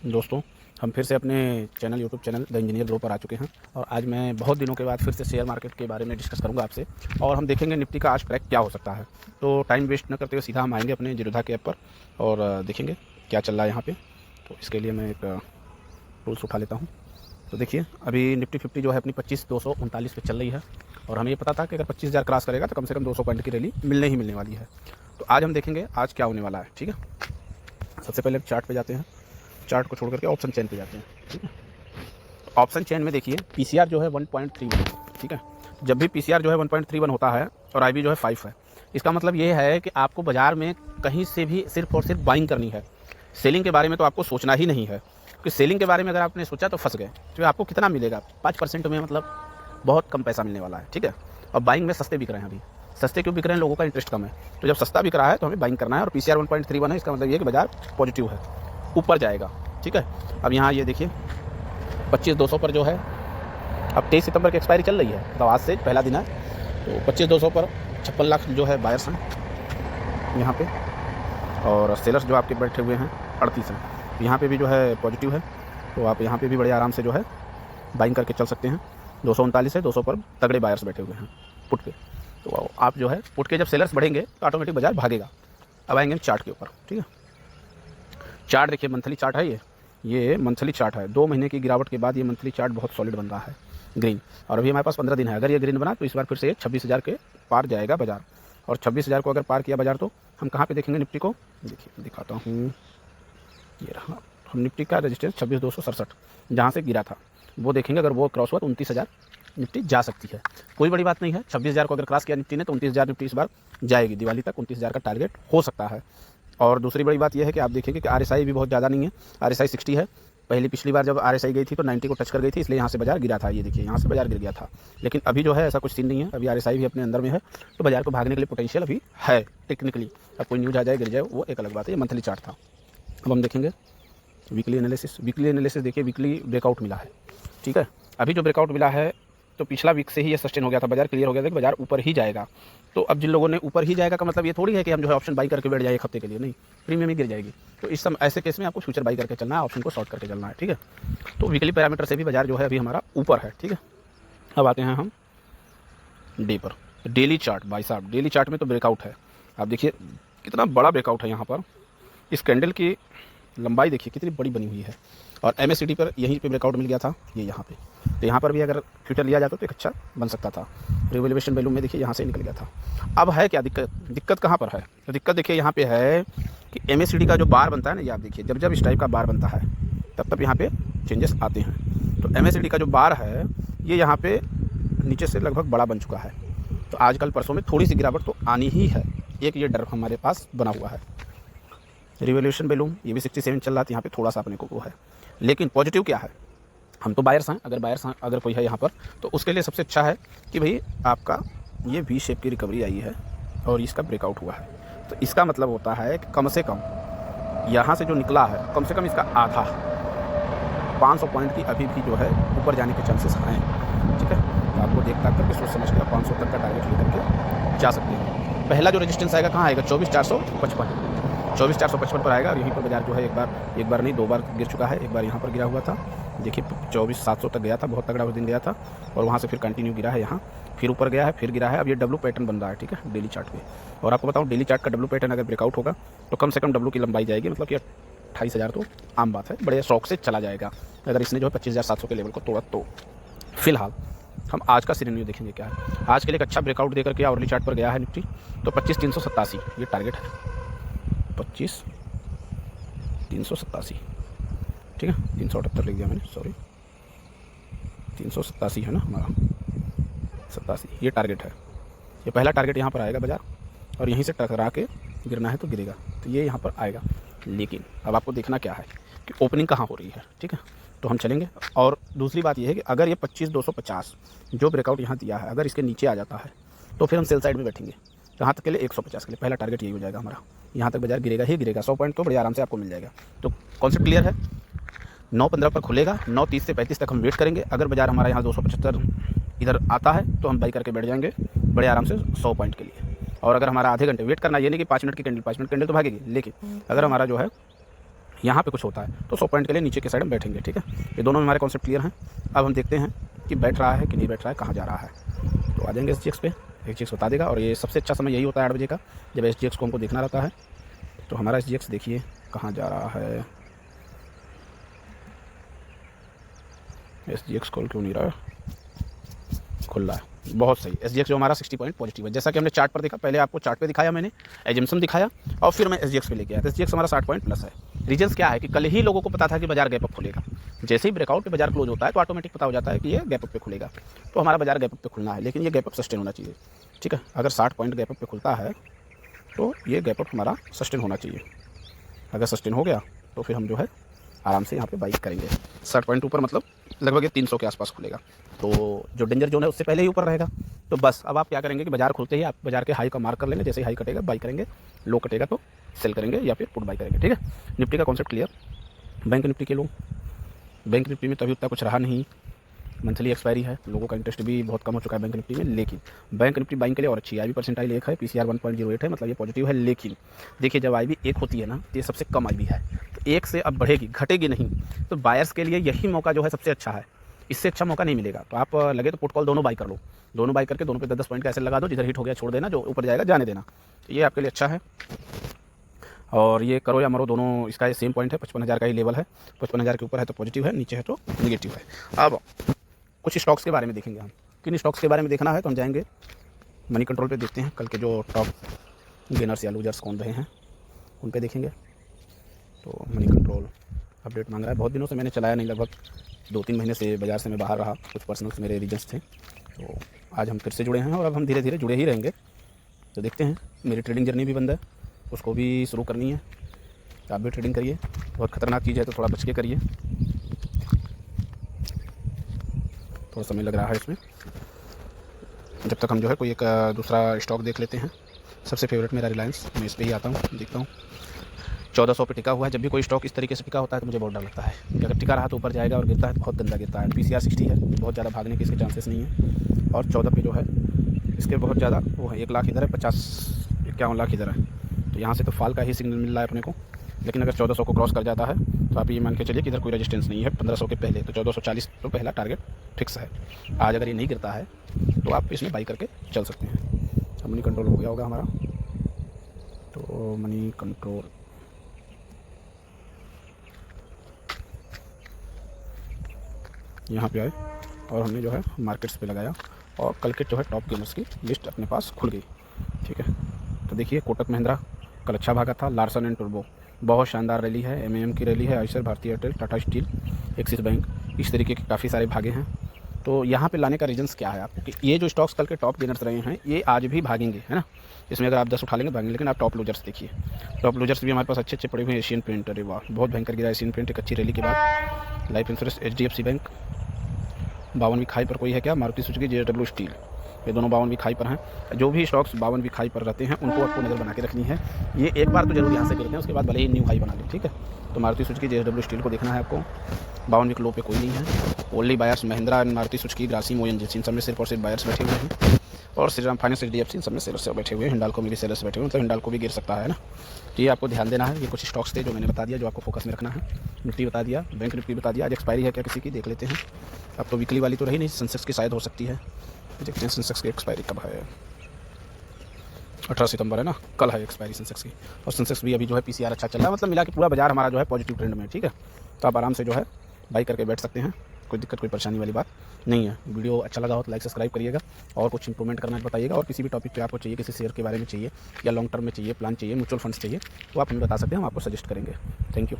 दोस्तों, हम फिर से अपने YouTube channel the engineer grow पर आ चुके हैं और आज मैं बहुत दिनों के बाद फिर से शेयर मार्केट के बारे में डिस्कस करूंगा आपसे और हम देखेंगे निफ्टी का आज क्रैक क्या हो सकता है। तो टाइम वेस्ट न करते हुए सीधा हम आएंगे अपने जीरोधा के ऐप पर और देखेंगे क्या चल रहा है यहाँ पे। तो इसके लिए मैं एक टूल्स उठा लेता हूँ। तो देखिए, अभी निफ्टी 50 जो है अपनी 25,239 पे चल रही है और हमें ये पता था कि अगर 25,000 क्रॉस करेगा तो कम से कम 200 पॉइंट की रैली मिलने ही मिलने वाली है। तो आज हम देखेंगे आज क्या होने वाला है। ठीक है, सबसे पहले चार्ट पे जाते हैं। चार्ट को छोड़ करके ऑप्शन चेन पे जाते हैं। ठीक है, ऑप्शन चेन में देखिए पीसीआर जो है 1.31। ठीक है, जब भी पीसीआर जो है 1.31 होता है और आईबी जो है 5 है, इसका मतलब ये है कि आपको बाजार में कहीं से भी सिर्फ और सिर्फ बाइंग करनी है। सेलिंग के बारे में तो आपको सोचना ही नहीं है, क्योंकि सेलिंग के बारे में अगर आपने सोचा तो फंस गए। तो आपको कितना मिलेगा? 5% में, मतलब बहुत कम पैसा मिलने वाला है। ठीक है, और बाइंग में सस्ते बिक रहे हैं। अभी सस्ते क्यों बिक रहे हैं? लोगों का इंटरेस्ट कम है। तो जब सस्ता बिक रहा है तो हमें बाइंग करना है और पीसीआर 1.31 है, इसका मतलब ये कि बाजार पॉजिटिव है, ऊपर जाएगा। ठीक है, अब यहाँ ये देखिए 25,200 पर जो है, अब 23 सितंबर की एक्सपायरी चल रही है, मतलब आज से पहला दिन है। तो 25,200 पर 56 लाख जो है बायर्स हैं यहाँ पे और सेलर्स जो आपके बैठे हुए हैं 38 हैं। यहाँ पे भी जो है पॉजिटिव है, तो आप यहाँ पे भी बड़े आराम से जो है बाइंग करके चल सकते हैं। 239 है, 200 पर तगड़े बायर्स बैठे हुए हैं पुट पे। तो आप जो है पुट के जब सेलर्स बढ़ेंगे तो ऑटोमेटिक बाजार भागेगा। अब आएंगे चार्ट के ऊपर। ठीक है, चार्ट देखिए, मंथली चार्ट है ये मंथली चार्ट है। 2 महीने की गिरावट के बाद ये मंथली चार्ट बहुत सॉलिड बन रहा है, ग्रीन। और अभी हमारे पास 15 दिन है। अगर ये ग्रीन बना तो इस बार फिर से 26,000 के पार जाएगा बाजार, और 26,000 को अगर पार किया बाजार तो हम कहाँ पे देखेंगे निफ्टी को? देखिए दिखाता हूँ, ये रहा। हम निफ्टी का रजिस्टेंस 26,267 जहाँ से गिरा था वो देखेंगे। अगर वो क्रॉस हुआ तो 29,000 निफ्टी जा सकती है। कोई बड़ी बात नहीं है। 26,000 को अगर क्रॉस किया निफ्टी ने तो 29,000 निफ्टी इस बार जाएगी। दिवाली तक 29,000 का टारगेट हो सकता है। और दूसरी बड़ी बात यह है कि आप देखेंगे कि आरएसआई भी बहुत ज़्यादा नहीं है। आरएसआई 60 है। पिछली बार जब आरएसआई गई थी तो 90 को टच कर गई थी, इसलिए यहाँ से बाजार गिरा था। ये देखिए यहाँ से बाजार गिर गया था। लेकिन अभी जो है ऐसा कुछ सीन नहीं है। अभी आरएसआई भी अपने अंदर में है, तो बाजार को भागने के लिए पोटेंशियल अभी है टेक्निकली। अब कोई न्यूज़ आ जाए गिर जाए वो एक अलग बात है। ये मंथली चार्ट था। अब हम देखेंगे वीकली एनालिसिस। वीकली एनालिसिस देखिए, वीकली ब्रेकआउट मिला है। ठीक है, अभी जो ब्रेकआउट मिला है तो पिछला वीक से ही ये सस्टेन हो गया था, बाजार क्लियर हो गया था कि बाजार ऊपर ही जाएगा। तो अब जिन लोगों ने ऊपर ही जाएगा का मतलब ये थोड़ी है कि हम जो है ऑप्शन बाई करके बैठ जाए एक हफ्ते के लिए, नहीं, प्रीमियम ही गिर जाएगी। तो इस समय ऐसे केस में आपको फ्यूचर बाई करके चलना है, ऑप्शन को शॉर्ट करके चलना है। ठीक है, तो वीकली पैरामीटर से भी बाजार जो है अभी हमारा ऊपर है। ठीक है, अब आते हैं हम डे पर। डेली चार्ट भाई साहब, डेली चार्ट में तो ब्रेकआउट है। आप देखिए कितना बड़ा ब्रेकआउट है यहाँ पर। इस कैंडल की लंबाई देखिए कितनी बड़ी बनी हुई है और एमएससीडी पर यहीं पे ब्रेकआउट मिल गया था, ये यहाँ पे। तो यहाँ पर भी अगर फ्यूचर लिया जाता तो एक अच्छा बन सकता था। रिवैल्यूएशन वैल्यू में देखिए यहाँ से निकल गया था। अब है क्या दिक्कत? दिक्कत कहाँ पर है? तो दिक्कत देखिए यहाँ पे है कि एमएससीडी का जो बार बनता है ना, ये आप देखिए जब जब इस टाइप का बार बनता है तब तब यहाँ पे चेंजेस आते हैं। तो एमएससीडी का जो बार है ये यहाँ पे नीचे से लगभग बड़ा बन चुका है। तो आजकल परसों में थोड़ी सी गिरावट तो आनी ही है, एक ये डर हमारे पास बना हुआ है। रिवैल्यूएशन वैल्यू ये भी 67 चल रहा था, यहाँ पे थोड़ा सा अपने को वो है। लेकिन पॉजिटिव क्या है? हम तो बायर्स हैं। अगर कोई है यहाँ पर तो उसके लिए सबसे अच्छा है कि भाई आपका ये वी शेप की रिकवरी आई है और इसका ब्रेकआउट हुआ है। तो इसका मतलब होता है कि कम से कम यहाँ से जो निकला है कम से कम इसका आधा 500 पॉइंट की अभी भी जो है ऊपर जाने के चांसेस हैं। ठीक है, तो आपको देख ताक करके सोच समझ के 500 तक का टारगेट लेकर के जा सकते हैं। पहला जो रेजिस्टेंस आएगा कहाँ आएगा? 24,455 पर आएगा और यहीं पर बाजार जो है एक बार नहीं 2 बार गिर चुका है। एक बार यहाँ पर गिरा हुआ था, देखिए 24,700 तक गया था, बहुत तगड़ा उस दिन गया था और वहाँ से फिर कंटिन्यू गिरा है, यहाँ फिर ऊपर गया है, फिर गिरा है। अब ये डब्लू पैटर्न बन रहा है। ठीक है, डेली चार्ट पे। और आपको बताऊँ डेली चार्ट का डब्लू पैटर्न अगर ब्रेकआउट होगा तो कम से कम डब्लू की लंबाई जाएगी, मतलब कि 28,000 तो आम बात है, बड़े शौक से चला जाएगा अगर इसने जो है 25,700 के लेवल को तोड़ा तो। फिलहाल हम आज का सिनेरियो देखेंगे क्या है। आज के लिए एक अच्छा ब्रेकआउट देकर के आवरली चार्ट पर गया है निफ्टी, तो 25,387 ये टारगेट है। 25,387, ठीक है, 378 लिख दिया मैंने, सॉरी, 387 है ना हमारा, 87 ये टारगेट है। ये पहला टारगेट यहाँ पर आएगा बाजार और यहीं से टकरा के गिरना है तो गिरेगा, तो ये यहाँ पर आएगा। लेकिन अब आपको देखना क्या है कि ओपनिंग कहाँ हो रही है। ठीक है, तो हम चलेंगे। और दूसरी बात ये है कि अगर ये 25,250 जो ब्रेकआउट यहाँ दिया है अगर इसके नीचे आ जाता है तो फिर हम सेल साइड में बैठेंगे। यहाँ तक के लिए 150 के लिए पहला टारगेट यही हो जाएगा हमारा। यहाँ तक बाजार गिरेगा ही गिरेगा, 100 पॉइंट तो बड़े आराम से आपको मिल जाएगा। तो कॉन्सेप्ट क्लियर है। 9:15 पर खुलेगा, 9:30 से 35 तक हम वेट करेंगे। अगर बाजार हमारा यहाँ 275 इधर आता है तो हम बाई करके बैठ जाएंगे बड़े आराम से 100 पॉइंट के लिए। और अगर हमारा आधे घंटे वेट करना, ये नहीं कि 5 मिनट की कैंडल, 5 मिनट कैंडल तो भागेगी, लेकिन अगर हमारा जो है यहाँ पे कुछ होता है तो 100 पॉइंट के लिए नीचे के साइड में बैठेंगे। ठीक है, ये दोनों में हमारे कॉन्सेप्ट क्लियर हैं। अब हम देखते हैं कि बैठ रहा है कि नहीं बैठ रहा है, कहाँ जा रहा है। तो आ जाएंगे SGX पे, SGX बता देगा। और ये सबसे अच्छा समय यही होता है 8 बजे का, जब SGX को हमको देखना रहता है। तो हमारा SGX देखिए कहाँ जा रहा है। SGX कॉल क्यों नहीं रहा है, खुल रहा है, बहुत सही। SGX जो हमारा 60 पॉइंट पॉजिटिव है, जैसा कि हमने चार्ट पर देखा। पहले आपको चार्ट पे दिखाया मैंने, एजम्पशन दिखाया, और फिर मैं SGX पे लेके आया। तो SGX हमारा 60 पॉइंट प्लस है। रीजन्स क्या है कि कल ही लोगों को पता था कि बाजार गैप अप खुलेगा। जैसे ही ब्रेकआउट पे बाजार क्लोज होता है तो ऑटोमेटिक पता हो जाता है कि ये गैप अप पे खुलेगा। तो हमारा बाजार गैप अप पे खुलना है, लेकिन ये गैप अप सस्टेन होना चाहिए। ठीक है, अगर 60 पॉइंट गैप अप पे खुलता है तो ये गैप अप हमारा सस्टेन होना चाहिए। अगर सस्टेन हो गया तो फिर हम जो है आराम से यहाँ पे बाइक करेंगे। 60 पॉइंट ऊपर मतलब लगभग ये 300 के आसपास खुलेगा। तो जो डेंजर जोन है उससे पहले ही ऊपर रहेगा। तो बस अब आप क्या करेंगे कि बाजार खुलते ही आप बाजार के हाई का मार्क कर लेंगे। जैसे ही हाई कटेगा बाई करेंगे, लो कटेगा तो सेल करेंगे या फिर पुट बाई करेंगे। ठीक है, निफ्टी का कॉन्सेप्ट क्लियर। बैंक निफ्टी के लोग, बैंक निफ्टी में तो अभी उतना कुछ रहा नहीं, मंथली एक्सपायरी है, लोगों का इंटरेस्ट भी बहुत कम हो चुका है बैंक निफ्टी में। लेकिन बैंक निफ्टी बाइंग के लिए और अच्छी है। IB परसेंटाइल 1 है, PCR 1.08 है, मतलब ये पॉजिटिव है। लेकिन देखिए जब IB 1 होती है ना तो ये सबसे कम IB है, तो 1 से अब बढ़ेगी, घटेगी नहीं। तो बायर्स के लिए यही मौका जो है सबसे अच्छा है, इससे अच्छा मौका नहीं मिलेगा। तो आप लगे तो पुट कॉल दोनों बाई कर लो, दोनों बाई करके दोनों पे 10-10 पॉइंट का ऐसे लगा दो, जिधर हिट हो गया छोड़ देना, जो ऊपर जाएगा जाने देना। तो ये आपके लिए अच्छा है। और ये करो या मरो दोनों, इसका सेम पॉइंट है, 55,000 का ही लेवल है। 55,000 के ऊपर है तो पॉजिटिव है, नीचे है तो निगेटिव है। अब कुछ स्टॉक्स के बारे में देखेंगे हम। किन स्टॉक्स के बारे में देखना है तो हम जाएंगे मनी कंट्रोल पे, देखते हैं कल के जो टॉप गेनर्स या लूजर्स कौन रहे हैं उन पे देखेंगे। तो मनी कंट्रोल अपडेट मांग रहा है। बहुत दिनों से मैंने चलाया नहीं, लगभग 2-3 महीने से बाज़ार से मैं बाहर रहा, कुछ पर्सनल्स मेरे रीजन्स थे। तो आज हम फिर से जुड़े हैं और अब हम धीरे धीरे जुड़े ही रहेंगे। तो देखते हैं, मेरी ट्रेडिंग जर्नी भी बंद है, उसको भी शुरू करनी है। आप भी ट्रेडिंग करिए, बहुत ख़तरनाक चीज़ है तो थोड़ा बच के करिए। थोड़ा समय लग रहा है इसमें, जब तक हम जो है कोई एक दूसरा स्टॉक देख लेते हैं। सबसे फेवरेट मेरा रिलायंस, मैं इस पर ही आता हूँ, देखता हूँ 1400 पे टिका हुआ है। जब भी कोई स्टॉक इस तरीके से टिका होता है तो मुझे बहुत डर लगता है कि अगर टिका रहा तो ऊपर जाएगा, और गिरता है तो बहुत गंदा गिरता है। PCR 60 है, बहुत ज़्यादा भागने के इसके चांसेस नहीं है। और 14 पे जो है इसके बहुत ज़्यादा वो है, 1 लाख इधर है, 50-51 लाख इधर है। तो यहाँ से तो फॉल का ही सिग्नल मिल रहा है अपने को। लेकिन अगर 1400 को क्रॉस कर जाता है तो आप ये मान के चलिए कि इधर कोई रेजिस्टेंस नहीं है 1500 के पहले। तो 1440 तो पहला टारगेट फिक्स है। आज अगर ये नहीं गिरता है तो आप इसमें बाई करके चल सकते हैं। अब मनी कंट्रोल हो गया होगा हमारा, तो मनी कंट्रोल यहाँ पे आए और हमने जो है मार्केट्स पे लगाया, और कल के जो है टॉप गेनर्स की लिस्ट अपने पास खुल गई। ठीक है, तो देखिए कोटक महिंद्रा कल अच्छा भागा था, लार्सन एंड टुर्बो बहुत शानदार रैली है, MM की रैली है, आइसर, भारतीय Airtel, Tata steel, axis bank, इस तरीके के काफ़ी सारे भागे हैं। तो यहाँ पे लाने का रीजन्स क्या है आपको कि ये जो स्टॉक्स कल के टॉप गेनर्स रहे हैं ये आज भी भागेंगे, है ना। इसमें अगर आप 10 उठा लेंगे भागेंगे। लेकिन आप टॉप लूजर्स देखिए, टॉप लूजर्स भी हमारे पास अच्छे अच्छे पड़े हुए हैं। एशियन पेंट, अरे वाह बहुत भयंकर गिरा एशियन पेंट एक अच्छी रैली के बाद। लाइफ इंश्योरेंस, HDFC बैंक 52वीं खाई पर कोई है क्या, मारुति सुजुकी, JSW स्टील, ये दोनों 52वीं खाई पर हैं। जो भी स्टॉक्स 52वीं खाई पर रहते हैं उनको आपको नज़र बना के रखनी है। ये एक बार तो जरूर यहाँ से गिरते हैं, उसके बाद भले ही न्यू हाई बना लें। ठीक है, तो मारुति सुजुकी, JSW स्टील को देखना है आपको। 52वीं के लो पे कोई नहीं है। Only buyers Mahindra and Maruti Suzuki, Grasim, ONGC, इन सब में सिर्फ और सिर्फ बायर्स बैठे हुए हैं। और श्रीराम फाइनेंस, HDFC, इन सब में सेलर्स बैठे हुए हैं। हिंडाल्को में भी सेलर्स बैठे हुए हैं, मतलब हिंडाल्को भी गिर सकता है ना। तो ये आपको ध्यान देना है। ये कुछ स्टॉक्स थे जो मैंने बता दिया, जो आपको फोकस में रखना है। निफ्टी बता दिया, बैंक निफ्टी बता दिया। आज एक्सपायरी है क्या किसी की, देख लेते हैं। अब तो वीकली वाली तो रही नहीं, सेंसेक्स की शायद हो सकती है। देखते हैं सेंसेक्स की एक्सपायरी कब है। 18 सितंबर है ना, कल है एक्सपायरी सेंसेक्स की। और सेंसेक्स भी अभी जो है PCR अच्छा चल रहा है, मतलब मिला के पूरा बाजार हमारा जो है पॉजिटिव ट्रेंड में है। ठीक है, तो आप आराम से जो है बाई करके बैठ सकते हैं, कोई दिक्कत कोई परेशानी वाली बात नहीं है। वीडियो अच्छा लगा हो तो लाइक सब्सक्राइब करिएगा, और कुछ इंप्रूवमेंट करना है बताइएगा। और किसी भी टॉपिक पे आपको चाहिए, किसी शेयर के बारे में चाहिए या लॉन्ग टर्म में चाहिए, प्लान चाहिए, म्यूचुअल फंड्स चाहिए, तो आप हमें बता सकते हैं, हम आपको सजेस्ट करेंगे। Thank you.